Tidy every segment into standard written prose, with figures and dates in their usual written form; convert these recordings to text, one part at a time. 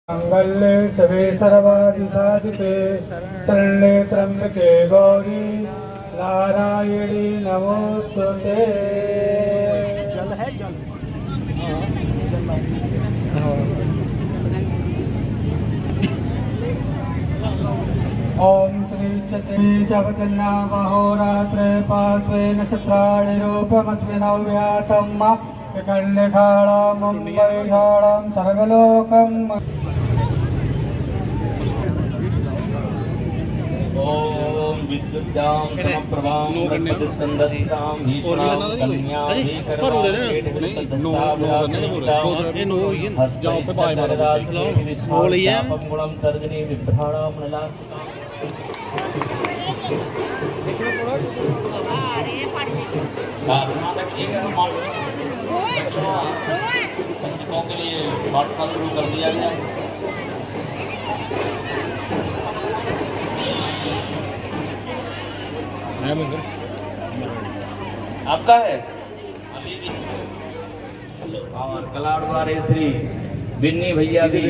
मंगल्ये शिवे सर्वाधिसाधिके शरण्ये त्र्यंबके गौरी नारायणी नमोस्तुते। जल है जल ओम श्री चतुर्थे जगन्नाथमहोरात्रे पार्श्वे नक्षत्राणि रूपमस्मि नव्यातम् विकर्णिकाणां मुम्बैघाणां सर्वलोकम्। ओम विद्युद्यां समप्रभां गणपतिस्कन्दस्तां भीषणां कन्यां भीकरं तर्जनी विभ्राणां पंचकों के लिए बांटना शुरू कर दिया गया। आपका है और कलाड़वारे श्री बिन्नी भैया भी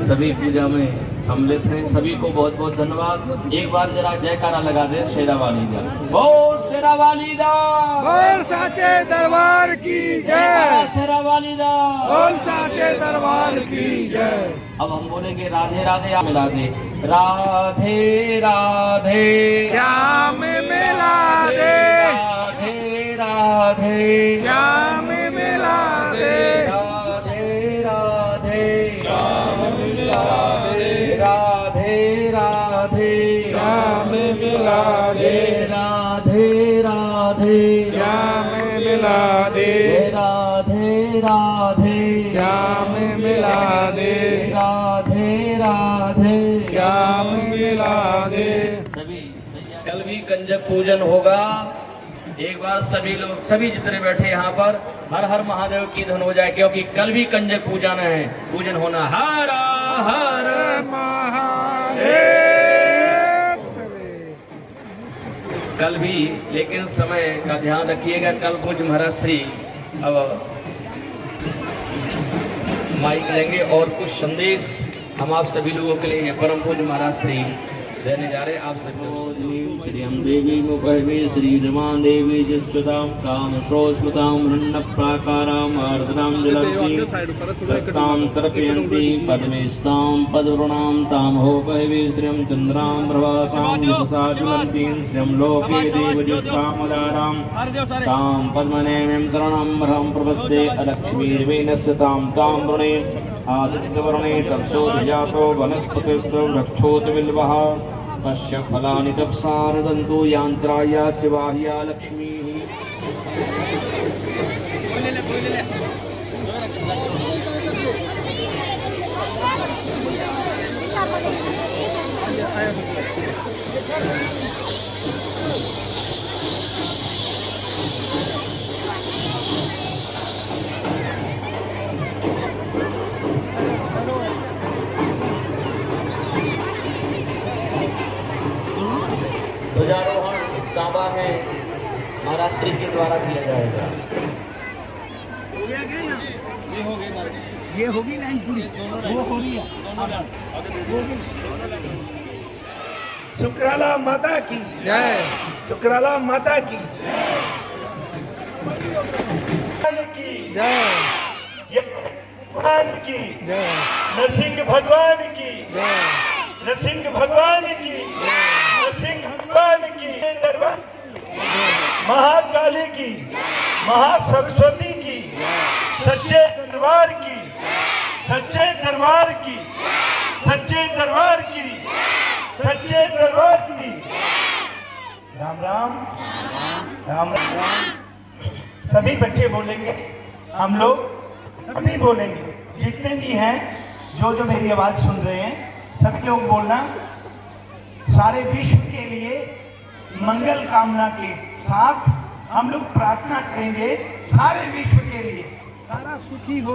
सभी पूजा में सम्मिलित हैं। सभी को बहुत बहुत धन्यवाद। एक बार जरा जयकारा लगा दे शेरावाली दा। बोल शेरावाली दा, बोल साचे दरबार की जय। शेरावाली दा, बोल साचे दरबार की जय। अब हम बोलेंगे राधे राधे। आप मिला दे राधे राधे श्याम मिला दे, राधे राधे श्याम मिला दे, राधे राधे श्याम मिला दे, राधे राधे श्याम मिला दे, राधे राधे श्याम मिला दे, राधे राधे श्याम मिला दे, राधे राधे श्याम मिला दे। सभी कल भी कंजक पूजन होगा। एक बार सभी लोग, सभी जितने बैठे यहाँ पर हर हर महादेव की धुन हो जाए, क्योंकि कल भी कंजक पूजन है, पूजन होना। हर हर महादेव। कल भी, लेकिन समय का ध्यान रखिएगा। कल कुछ महाराज श्री अब माइक लेंगे और कुछ संदेश हम आप सभी लोगों के लिए परम पूज्य महाराज श्री देने जा रहे हैं। आप सभी श्री हम देवी मुपहवे श्री रमान देवी जिस्वतां काम श्रोस्मतां रण्य प्राकारां आर्द्रां जलतां तर्पयन्ति पद्मेस्तां पद्वृणां तां होपहवे श्रियं चन्द्रां प्रभासां विशसाजुलन्तीं श्रियं लोके देवजिष्टामदारां तां पद्मनेमिं शरणं भ्रं प्रपद्ये अलक्ष्मीर्वेणस्य तां तां वृणे आदित्यवर्णे तत्सो जातो वनस्पतिस्तु रक्षोत बिल्वः पश्य फलानि तप्सारदन्तु यान्त्राया शिवाह्या लक्ष्मीः। ध्वजारोहण सांबा है महाराज श्री के द्वारा किया जाएगा। ये होगी लाइन पूरी, वो हो रही है। शुक्राला माता की जय, शुक्राला माता की जय, भगवान की जय, नरसिंह भगवान की जय, नरसिंह भगवान की नरसिंह भगवान की दरबार, महाकाली की, महासरस्वती की, सच्चे दरबार की, सच्चे दरबार की, सच्चे दरबार की, सच्चे दरबार की। राम राम राम राम। सभी बच्चे बोलेंगे, हम लोग सभी बोलेंगे, जितने भी हैं जो जो मेरी आवाज सुन रहे हैं, सभी लोग बोलना। सारे विश्व के लिए मंगल कामना के साथ हम लोग प्रार्थना करेंगे, सारे विश्व के लिए सारा सुखी हो,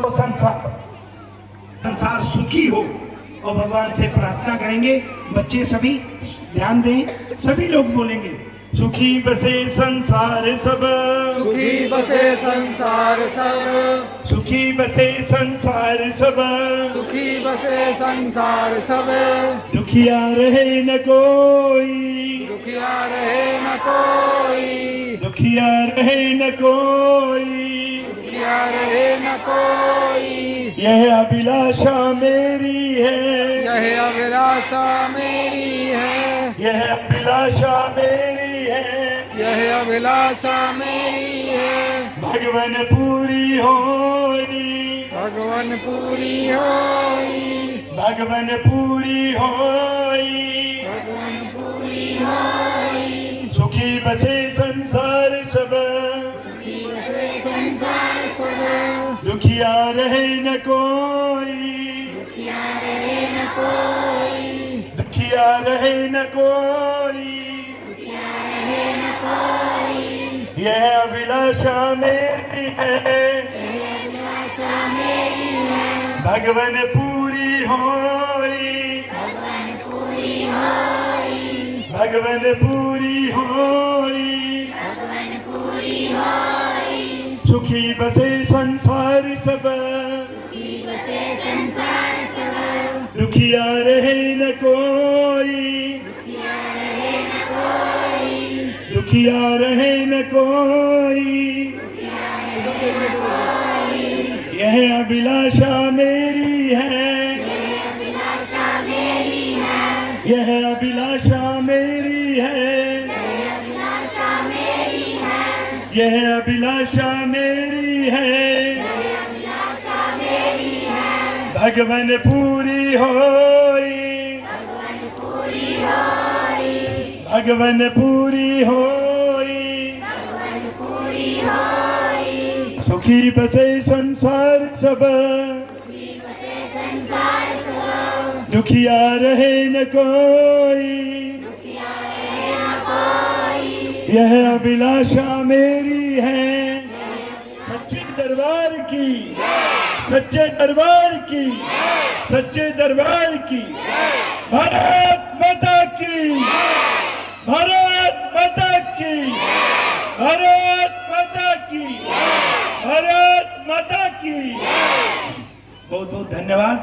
संसार सुखी हो, और भगवान से प्रार्थना करेंगे। बच्चे सभी ध्यान दें, सभी लोग बोलेंगे सुखी बसे संसार सब, सुखी बसे संसार सब, सुखी बसे संसार सब, सुखी बसे संसार सब, दुखिया रहे न कोई, दुखिया रहे न कोई, दुखिया रहे न कोई, दुखिया रहे न कोई। यह अभिलाषा मेरी है, यह अभिलाषा मेरी है, यह अभिलाषा मेरी है, यह अभिलाषा मेरी है। भगवान पूरी होई, भगवान पूरी होई, भगवान पूरी होई, भगवान पूरी होई। सुखी बसे संसार सब, सुखी बसे संसार सब, दुखिया रहे न कोई, दुखिया रहे न कोई, दुखिया रहे न कोई, दुखिया रहे न कोई। यह अभिलाषा मेरी है, यह अभिलाषा मेरी है, भगवान पूरी होई, भगवान पूरी होई, भगवान पूरी होई, भगवान पूरी होई। सुखी बसे संसार सब, सुखी बसे संसार सब, दुखिया रहे न कोई, दुखिया रहे न कोई, दुखिया रहे न कोई, दुखिया रहे न कोई। यह अभिलाषा मेरी है, यह अभिलाषा मेरी है, यह अभिलाषा मेरी है, यह अभिलाषा मेरी है, यह अभिलाषा मेरी है, यह अभिलाषा मेरी है। भगवान पूरी होई, भगवान पूरी होई, भगवान पूरी होई, भगवान पूरी होई। सुखी बसे संसार सब, सुखी बसे संसार सब, दुखिया रहे न कोई, दुखिया रहे न कोई। यह अभिलाषा मेरी है। सच्चे दरबार की, सच्चे दरबार की, सच्चे दरबार की। भारत माता की, भारत माता की, भारत माता की, भारत माता की। बहुत बहुत धन्यवाद।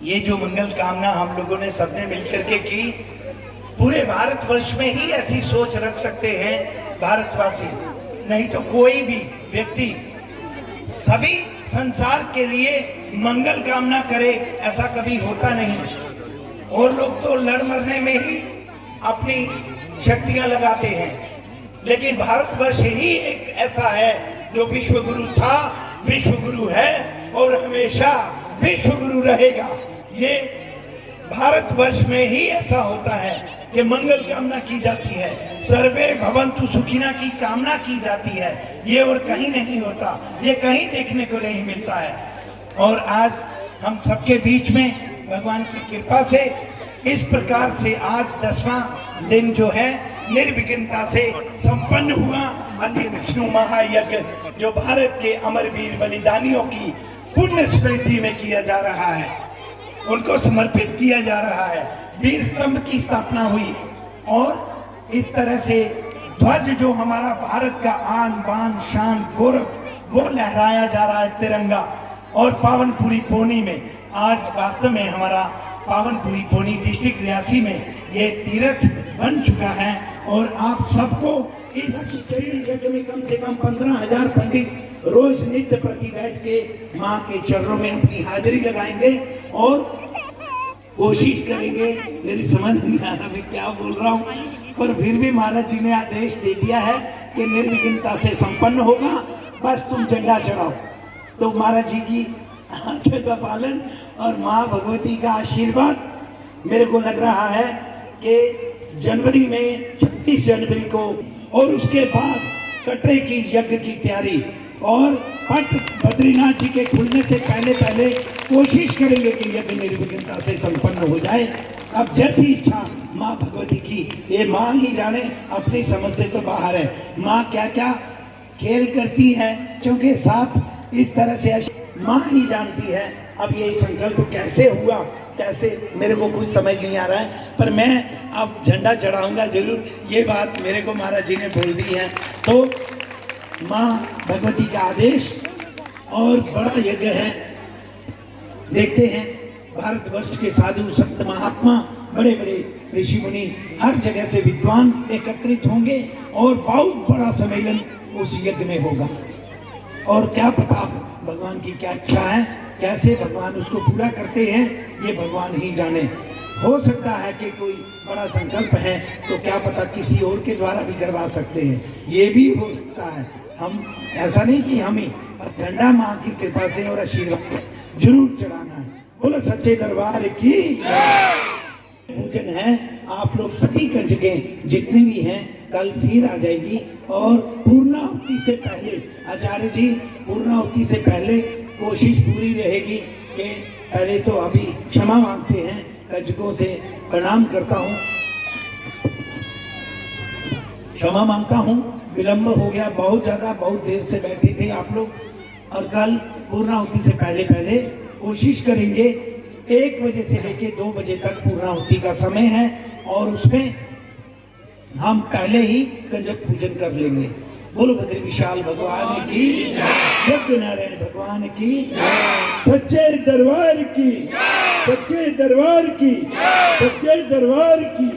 ये जो मंगल कामना हम लोगों ने सबने मिलकर के की, पूरे भारतवर्ष में ही ऐसी सोच रख सकते हैं भारतवासी, नहीं तो कोई भी व्यक्ति सभी संसार के लिए मंगल कामना करे ऐसा कभी होता नहीं। और लोग तो लड़ मरने में ही अपनी शक्तियां लगाते हैं, लेकिन भारतवर्ष ही एक ऐसा है जो विश्व गुरु था, विश्व गुरु है और हमेशा विश्व गुरु रहेगा। ये भारतवर्ष में ही ऐसा होता है कि मंगल कामना की जाती है, सर्वे भवन्तु सुखिना की कामना की जाती है। ये और कहीं नहीं होता, ये कहीं देखने को नहीं मिलता है। और आज हम सबके बीच में भगवान की कृपा से इस प्रकार से आज 10वां दिन जो है निर्विघ्नता से संपन्न हुआ। अति विष्णु महायज्ञ जो भारत के अमर वीर बलिदानियों की पुण्य स्मृति में किया जा रहा है, उनको समर्पित किया जा रहा है। वीर स्तंभ की स्थापना हुई और इस तरह से ध्वज जो हमारा भारत का आन बान शान गौरव वो लहराया जा रहा है, तिरंगा। और पावनपुरी पौनी में आज वास्तव में हमारा पावनपुरी पौनी डिस्ट्रिक्ट रियासी में ये तीर्थ बन चुका है। और आप सबको इस यज्ञ में कम से कम 15,000 पंडित रोज नित्य प्रति बैठ के माँ के चरणों में अपनी हाजिरी लगाएंगे और कोशिश करेंगे। मेरी समझ नहीं आ रहा मैं क्या बोल रहा हूँ, पर फिर भी महाराज जी ने आदेश दे दिया है कि निर्विघ्नता से संपन्न होगा, बस तुम झंडा चढ़ाओ। तो महाराज जी की आज्ञा का पालन और माँ भगवती का आशीर्वाद मेरे को लग रहा है कि जनवरी में 26 जनवरी को और उसके बाद कटरे की यज्ञ की तैयारी और पट बद्रीनाथ जी के खुलने से पहले पहले कोशिश करेंगे कि यज्ञ निर्विघ्नता से संपन्न हो जाए। अब जैसी इच्छा माँ भगवती की, ये माँ ही जाने, अपनी समझ से तो बाहर है। माँ क्या क्या खेल करती है क्योंकि साथ इस तरह से माँ ही जानती है। अब ये संकल्प कैसे हुआ, कैसे मेरे को कुछ समझ नहीं आ रहा है, पर मैं अब झंडा चढ़ाऊंगा जरूर, ये बात मेरे को महाराज जी ने बोल दी है। तो माँ भगवती का आदेश और बड़ा यज्ञ है। देखते हैं भारतवर्ष के साधु संत महात्मा बड़े बड़े ऋषि मुनि हर जगह से विद्वान एकत्रित होंगे और बहुत बड़ा सम्मेलन उस यज्ञ में होगा। और क्या पता भगवान की क्या इच्छा है, कैसे भगवान उसको पूरा करते हैं, ये भगवान ही जाने। हो सकता है कि कोई बड़ा संकल्प है तो क्या पता किसी और के द्वारा भी करवा सकते हैं, ये भी हो सकता है। हम ऐसा नहीं कि हमें ठंडा माँ की कृपा से और आशीर्वाद से जरूर चढ़ाना है। बोलो सच्चे दरबार की पूजन है। आप लोग सभी कंजकें जितनी भी हैं कल फिर आ जाएगी और पूर्णाहुति से पहले आचार्य जी पूर्णाहुति से पहले कोशिश पूरी रहेगी कि पहले तो अभी क्षमा मांगते हैं, कंजकों से प्रणाम करता हूँ, क्षमा मांगता हूँ, विलंब हो गया बहुत ज्यादा, बहुत देर से बैठे थे आप लोग। और कल पूर्णाहुति से पहले कोशिश करेंगे 1 बजे से लेके 2 बजे तक पूर्णाहुति का समय है और उसमें हम पहले ही कंजक पूजन कर लेंगे। बोलो बद्री विशाल भगवान की, यज्ञ नारायण भगवान की, सच्चे दरबार की, सच्चे दरबार की, सच्चे दरबार की।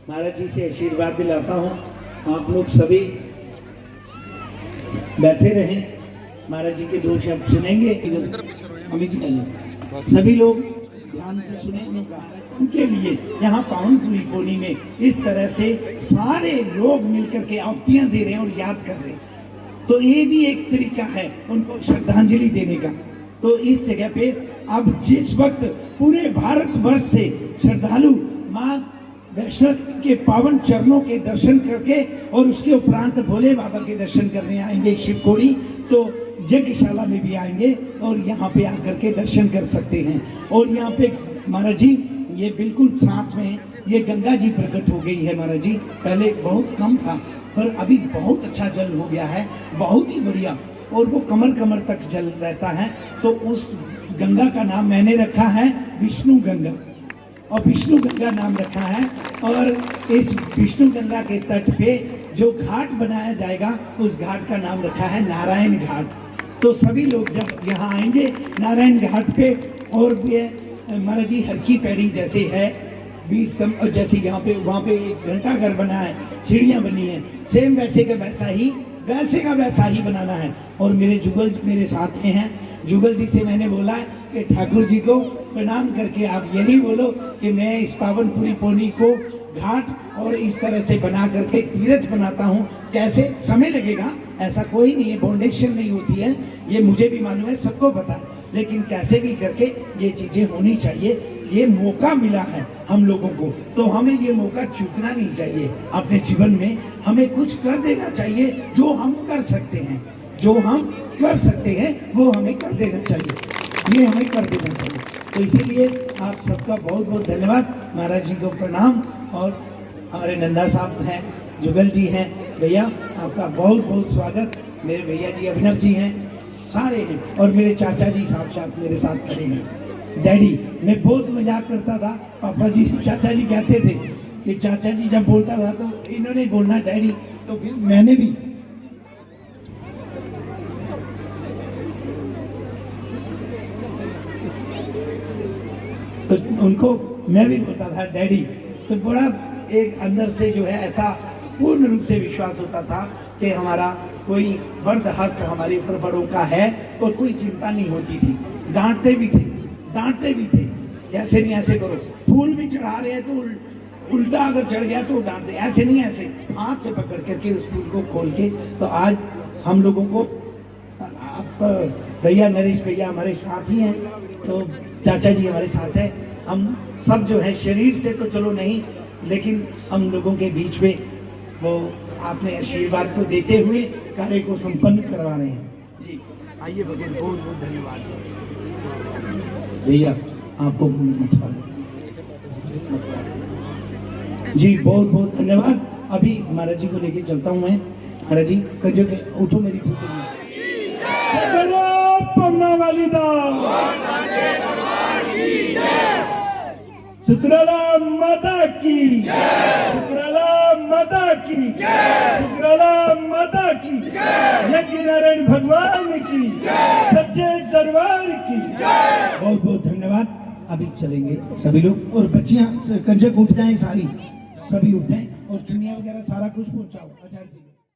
महाराज जी से आशीर्वाद दिलाता हूँ। आप लोग सभी बैठे रहें, महाराज जी के 2 शब्द सुनेंगे। अमित जी आइए, सभी लोग ध्यान से सुने। उनके लिए यहाँ पावनपुरी पोनी में इस तरह से सारे लोग मिलकर के आहुतियां दे रहे हैं और याद कर रहे हैं, तो ये भी एक तरीका है उनको श्रद्धांजलि देने का। तो इस जगह पे अब जिस वक्त पूरे भारतवर्ष से श्रद्धालु माँ वैष्णव के पावन चरणों के दर्शन करके और उसके उपरांत भोले बाबा के दर्शन करने आएंगे शिवखोड़ी, तो यज्ञशाला में भी आएंगे और यहाँ पे आकर के दर्शन कर सकते हैं। और यहाँ पे महाराज जी ये बिल्कुल साथ में ये गंगा जी प्रकट हो गई है महाराज जी। पहले बहुत कम था पर अभी बहुत अच्छा जल हो गया है, बहुत ही बढ़िया, और वो कमर तक जल रहता है। तो उस गंगा का नाम मैंने रखा है विष्णु गंगा, और विष्णु गंगा नाम रखा है। और इस विष्णु गंगा के तट पे जो घाट बनाया जाएगा उस घाट का नाम रखा है नारायण घाट। तो सभी लोग जब यहाँ आएंगे नारायण घाट पे, और महाराज जी हर की पैड़ी जैसे है बीर जैसे यहाँ पे वहाँ पे एक घंटा घर बना है, सीढ़ियाँ बनी है, सेम वैसे का वैसा ही बनाना है। और मेरे जुगल जी मेरे साथ में हैं, जुगल जी से मैंने बोला कि ठाकुर जी को प्रणाम करके आप यही बोलो कि मैं इस पावनपुरी पोनी को घाट और इस तरह से बना करके तीर्थ बनाता हूँ। कैसे समय लगेगा ऐसा कोई नहीं है, फाउंडेशन नहीं होती है, ये मुझे भी मालूम है, सबको पता है, लेकिन कैसे भी करके ये चीज़ें होनी चाहिए। ये मौका मिला है हम लोगों को, तो हमें ये मौका चूकना नहीं चाहिए। अपने जीवन में हमें कुछ कर देना चाहिए, जो हम कर सकते हैं, जो हम कर सकते हैं वो हमें कर देना चाहिए, ये हमें कर देना चाहिए। तो इसीलिए आप सबका बहुत बहुत धन्यवाद, महाराज जी को प्रणाम। और हमारे नंदा साहब हैं, जुगल जी हैं, भैया आपका बहुत बहुत स्वागत। मेरे भैया जी अभिनव जी हैं, सारे हैं, और मेरे चाचा जी साथ मेरे साथ खड़े हैं। डैडी, मैं बहुत मजाक करता था, पापा जी चाचा जी कहते थे कि चाचा जी जब बोलता था तो इन्होंने बोलना डैडी, तो फिर मैंने भी तो उनको मैं भी बोलता था डैडी। तो बड़ा एक अंदर से जो है ऐसा पूर्ण रूप से विश्वास होता था कि हमारा कोई बर्द हस्त हमारे ऊपर बड़ों का है और कोई चिंता नहीं होती थी। डांटते भी थे, ऐसे नहीं ऐसे करो, फूल भी चढ़ा रहे हैं तो उल्टा अगर चढ़ गया तो डांटते, ऐसे नहीं ऐसे, हाथ से पकड़ करके उस फूल को खोल के। तो आज हम लोगों को आप भैया नरेश भैया हमारे साथ ही हैं, तो चाचा जी हमारे साथ हैं, हम सब जो है शरीर से तो चलो नहीं, लेकिन हम लोगों के बीच में वो आपने आशीर्वाद को देते हुए कार्य को संपन्न करवा रहे हैं। जी आइए भगवान, बहुत बहुत धन्यवाद भैया आपको जी, बहुत बहुत धन्यवाद। अभी महाराज जी को लेके चलता हूँ मैं। महाराज जी कंजो के उठो, मेरी पन्ना वाली दा शुक्राला माता की, शुक्राला माता की, शुक्राला माता की, यज्ञ नारायण भगवान की, सच्चे दरबार की। बहुत बहुत धन्यवाद। अभी चलेंगे सभी लोग और बच्चियां कंजक उठ जाएं, सारी सभी उठ जाएं और चुनिया वगैरह सारा कुछ पहुंचाओ आचार्य जी।